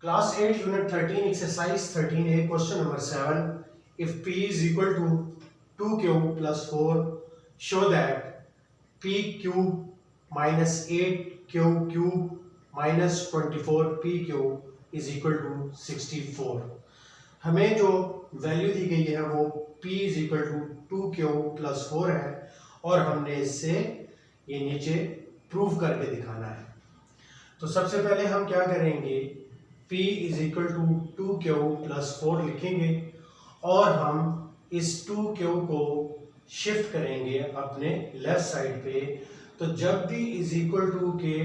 Class 8 Unit 13 Exercise 13A Question number 7. If P is equal to 2Q plus 4, show that P cube minus 8Q cube minus 24PQ is equal to 64. हमें जो value दी गई है वो P is equal to 2Q plus 4 है और हमने इससे ये नीचे प्रूव करके दिखाना है। तो सबसे पहले हम क्या करेंगे, P is equal to 2Q plus 4 लिखेंगे और हम इस 2Q को शिफ्ट करेंगे अपने लेफ्ट साइड पे। तो जब भी इज इक्वल टू के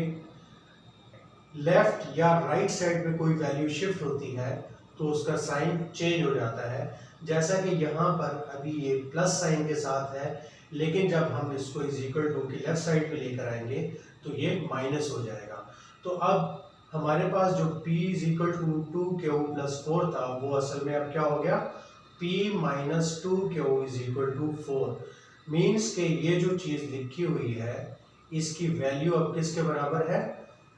लेफ्ट या राइट साइड पे कोई वैल्यू शिफ्ट होती है तो उसका साइन चेंज हो जाता है। जैसा कि यहाँ पर अभी ये प्लस साइन के साथ है, लेकिन जब हम इसको इज इक्वल टू की लेफ्ट साइड पे लेकर आएंगे तो ये माइनस हो जाएगा। तो अब हमारे पास जो P is equal to 2Q plus 4 था वो असल में अब क्या हो गया, P minus 2Q is equal to 4। Means के ये जो चीज़ लिखी हुई है इसकी वैल्यू अब किसके बराबर है,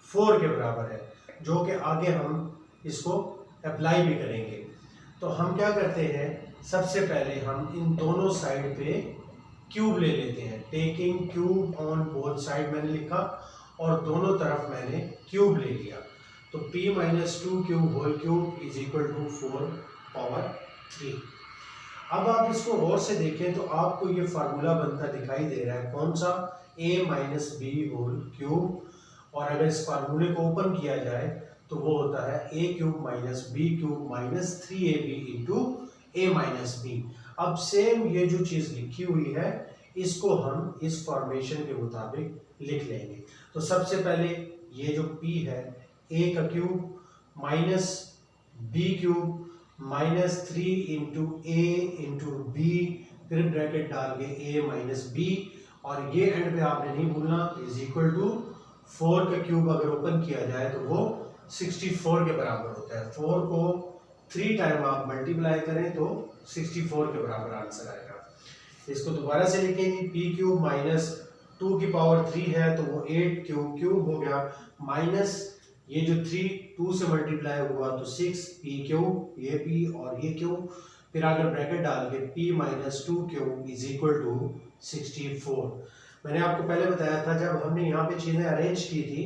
4 के बराबर है, जो कि आगे हम इसको अप्लाई भी करेंगे। तो हम क्या करते हैं, सबसे पहले हम इन दोनों साइड पे क्यूब ले लेते हैं। Taking cube on both side मैंने लिखा और दोनों तरफ मैंने क्यूब ले लिया। तो P minus 2Q whole cube is equal to 4 power 3। अब आप इसको गौर से देखें तो आपको ये फार्मूला बनता दिखाई दे रहा है, कौन सा, A minus B whole cube. और अगर इस फार्मूले को ओपन किया जाए तो वो होता है A cube minus B cube minus 3AB into A minus B. अब सेम ये जो चीज़ लिखी हुई है इसको हम इस फॉर्मेशन के मुताबिक लिख लेंगे। तो सबसे पहले ये जो P है, A का cube minus B cube minus 3 into A into B, फिर ब्रैकेट डाल के A माइनस बी, और ये एंड पे आपने नहीं भूलना इज इक्वल टू 4 का क्यूब अगर ओपन किया जाए तो वो 64 के बराबर होता है। 4 को 3 टाइम आप मल्टीप्लाई करें तो 64 के बराबर आंसर आएगा। इसको दोबारा से लिखेंगे, P क्यूब माइनस 2 की पावर 3 है तो वो 8 क्यूब क्यूब हो गया, माइनस ये जो 3 2 से मल्टीप्लाई हुआ तो 6 P क्यूब, ये P और ये क्यूब, फिर अगर ब्रैकेट डाल के P minus 2 cube is equal to 64। मैंने आपको पहले बताया था जब हमने यहाँ पे चीज़ें अरेंज की थी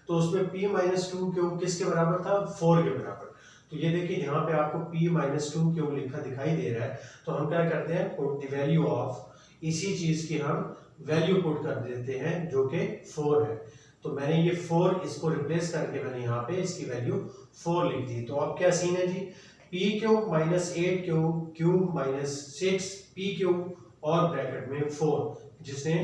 तो उसमें P माइनस 2 क्यूब किसके बराबर था, 4 के बराबर। तो ये देखिए यहाँ पे आपको P माइनस 2 क्यूब लिखा दिखाई दे रहा है, तो हम क्या करते हैं, पुट द वैल्यू ऑफ, इसी चीज़ की हम वैल्यू पुट कर देते हैं जो कि 4 है। तो मैंने ये 4 इसको रिप्लेस करके मैंने यहाँ पे इसकी वैल्यू 4 लिख दी। तो अब क्या सीन है जी, P cube minus 8 cube cube minus 6 P cube और ब्रैकेट में 4 जिसने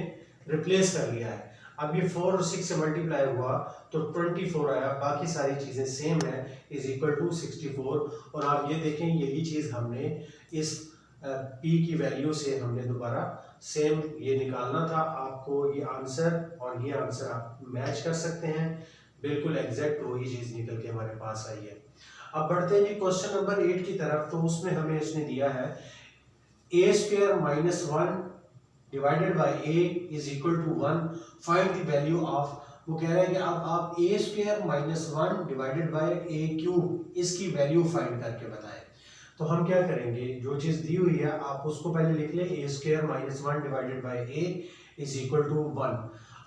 रिप्लेस कर लिया है। अब ये 4 और 6 से मल्टीप्लाई हुआ तो 24 आया, बाकी सारी चीज़ें सेम है, इज इक्वल टू 64। और आप ये देखें यही चीज़ हमने इस P की वैल्यू से हमने दोबारा सेम ये निकालना था। आपको ये आंसर और ये आंसर आप मैच कर सकते हैं, बिल्कुल एग्जैक्ट वही चीज़ निकल के हमारे पास आई है। अब बढ़ते हैं जी क्वेश्चन नंबर 8 की तरफ। तो उसमें हमें इसने दिया है A square minus 1 divided by A is equal to 1, find the value of. वो कह रहा है कि अब आप A square minus 1 divided by A cube इसकी वैल्यू फाइंड करके बताएं। तो हम क्या करेंगे, जो चीज़ दी हुई है आप उसको पहले लिख लें, A square minus 1 divided by A is equal to 1।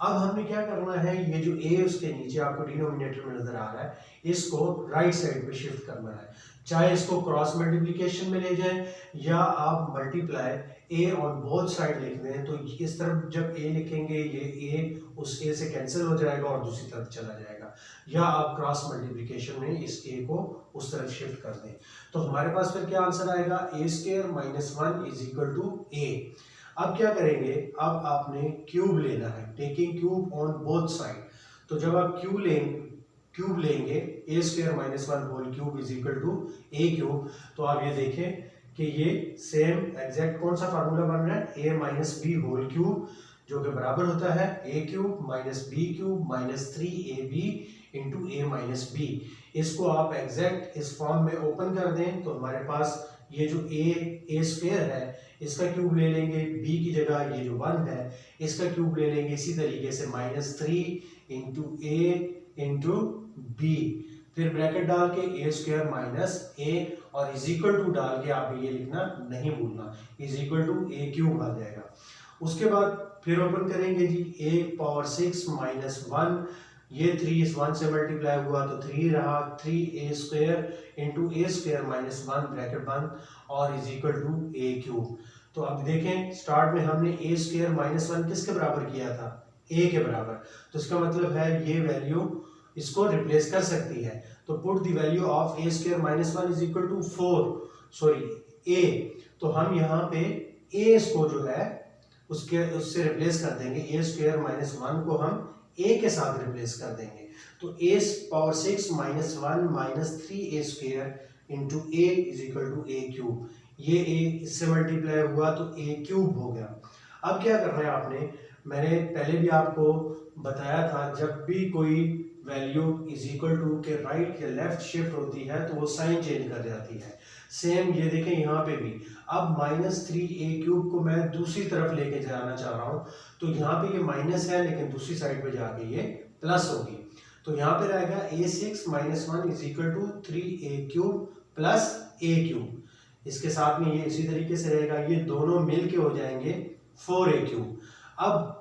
अब हमने क्या करना है, ये जो A उसके नीचे आपको डिनोमिनेटर में नजर आ रहा है इसको राइट साइड पे शिफ्ट करना है। चाहे इसको क्रॉस मल्टीप्लिकेशन में ले जाएं या आप multiply A on both side लिख दें। तो इस तरफ जब A लिखेंगे ये A उस A से कैंसिल हो जाएगा और दूसरी तरफ चला जाएगा, या आप क्रॉस मल्टीप्लिकेशन में इस A को उस तरफ शिफ्ट कर दें। तो हमारे पास फिर क्या आंसर आएगा, A square minus 1 is equal to A। अब क्या करेंगे, अब आपने क्यूब लेना है, taking cube on both side. तो जब आप क्यूब लेंगे A square minus 1 whole cube is equal to A cube, तो आप ये देखें कि ये सेम एग्जैक्ट कौन सा फार्मूला बन रहा है, A minus B whole cube, जो कि बराबर होता है A cube minus B cube minus 3AB into A minus B. इसको आप एग्जैक्ट इस फॉर्म में ओपन कर दें तो हमारे पास ये जो A स्क्वायर है इसका क्यूब ले लेंगे, B की जगह ये जो 1 है इसका क्यूब ले लेंगे, इसी तरीके से minus 3 into A into B. फिर ब्रैकेट डाल के ए स्क्वायर माइनस ए और इज इक्वल टू डाल के आप ये लिखना नहीं भूलना, is equal to A cube आ जाएगा। उसके बाद फिर ओपन करेंगे जी, ए पावर 6 माइनस 1, ये 3 इस 1 से मल्टीप्लाई हुआ तो 3 रहा, 3 ए square into A square minus 1 bracket बंद और is equal to A cube. तो अब देखें स्टार्ट में हमने ए स्क्वायर माइनस 1 किसके बराबर किया था, ए के बराबर, तो इसका मतलब है ये वैल्यू इसको रिप्लेस कर सकती है। तो put the value of A square minus 1 is equal to 4 A, तो हम यहाँ पे ए को जो है उससे रिप्लेस कर देंगे, ए स्क्वायर माइनस 1 को हम ए के साथ रिप्लेस कर देंगे। तो a power 6 minus 1 minus 3 A square into a is equal to A cube, ये ए इससे मल्टीप्लाई हुआ तो ए क्यूब हो गया। अब क्या करना है आपने, मैंने पहले भी आपको बताया था जब भी कोई वैल्यू इज इक्वल टू के राइट या लेफ्ट शिफ्ट होती है तो वो साइन चेंज कर जाती है। सेम ये देखें यहाँ पे भी, अब माइनस 3 ए क्यूब को मैं दूसरी तरफ लेके जाना चाह रहा हूँ, तो यहाँ पे ये माइनस है लेकिन दूसरी साइड पे जाके ये प्लस होगी। तो यहाँ पे रहेगा a6 minus 1 is equal to 3a cube plus a cube, इसके साथ में ये इसी तरीके से रहेगा, ये दोनों मिल के हो जाएंगे 4a क्यूब। अब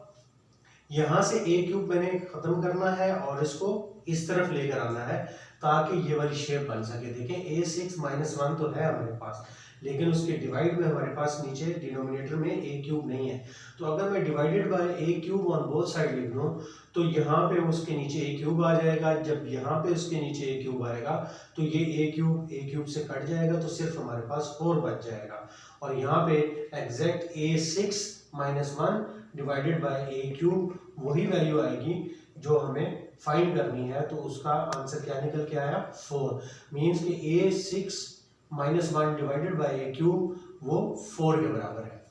यहाँ से a क्यूब मैंने खत्म करना है और इसको इस तरफ लेकर आना है ताकि ये वाली शेप बन सके। देखें a6 माइनस 1 तो है हमारे पास, लेकिन उसके डिवाइड में हमारे पास नीचे डिनोमिनेटर में a क्यूब नहीं है। तो अगर मैं divided by a cube on both side लिख लूँ तो यहाँ पे उसके नीचे a क्यूब आ जाएगा, जब यहाँ पे उसके नीचे a क्यूब आएगा तो ये a क्यूब से कट जाएगा तो सिर्फ हमारे पास 4 बच जाएगा। और यहाँ पे exact a6 minus 1 divided by a cube वही वैल्यू आएगी जो हमें फाइंड करनी है। तो उसका आंसर क्या निकल के आया, 4, मीन्स कि a6 minus 1 divided by a cube वो 4 के बराबर है।